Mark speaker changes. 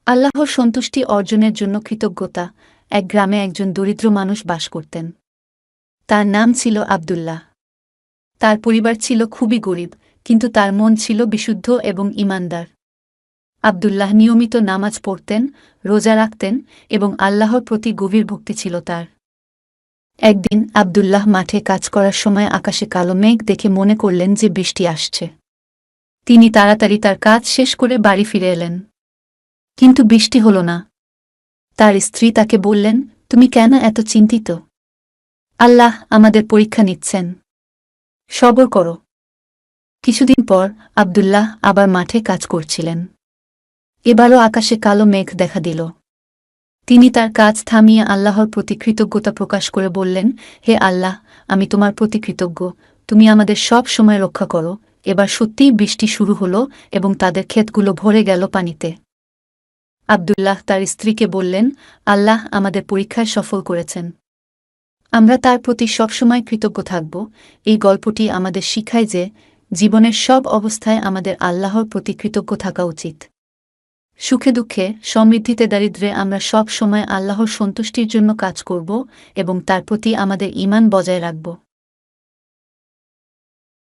Speaker 1: আল্লাহর সন্তুষ্টি অর্জনের জন্য কৃতজ্ঞতা। এক গ্রামে একজন দরিদ্র মানুষ বাস করতেন। তার নাম ছিল আব্দুল্লাহ। তার পরিবার ছিল খুবই গরিব, কিন্তু তার মন ছিল বিশুদ্ধ এবং ঈমানদার। আব্দুল্লাহ নিয়মিত নামাজ পড়তেন, রোজা রাখতেন এবং আল্লাহর প্রতি গভীর ভক্তি ছিল তার। একদিন আব্দুল্লাহ মাঠে কাজ করার সময় আকাশে কালো মেঘ দেখে মনে করলেন যে বৃষ্টি আসছে। তিনি তাড়াতাড়ি তার কাজ শেষ করে বাড়ি ফিরে এলেন। কিন্তু বৃষ্টি হল না। তার স্ত্রী তাকে বললেন, তুমি কেন এত চিন্তিত? আল্লাহ আমাদের পরীক্ষা নিচ্ছেন, সবর করো। কিছুদিন পর আব্দুল্লাহ আবার মাঠে কাজ করছিলেন। এবারও আকাশে কালো মেঘ দেখা দিল। তিনি তার কাজ থামিয়ে আল্লাহর প্রতি কৃতজ্ঞতা প্রকাশ করে বললেন, হে আল্লাহ, আমি তোমার প্রতি কৃতজ্ঞ, তুমি আমাদের সব সময় রক্ষা করো। এবার সত্যিই বৃষ্টি শুরু হল এবং তাদের ক্ষেতগুলো ভরে গেল পানিতে। আব্দুল্লাহ তার স্ত্রীকে বললেন, আল্লাহ আমাদের পরীক্ষায় সফল করেছেন, আমরা তার প্রতি সবসময় কৃতজ্ঞ থাকব। এই গল্পটি আমাদের শিখায় যে জীবনের সব অবস্থায় আমাদের আল্লাহর প্রতি কৃতজ্ঞ থাকা উচিত। সুখে দুঃখে, সমৃদ্ধিতে দারিদ্র্যে আমরা সব সময় আল্লাহর সন্তুষ্টির জন্য কাজ করব এবং তার প্রতি আমাদের ঈমান বজায় রাখব।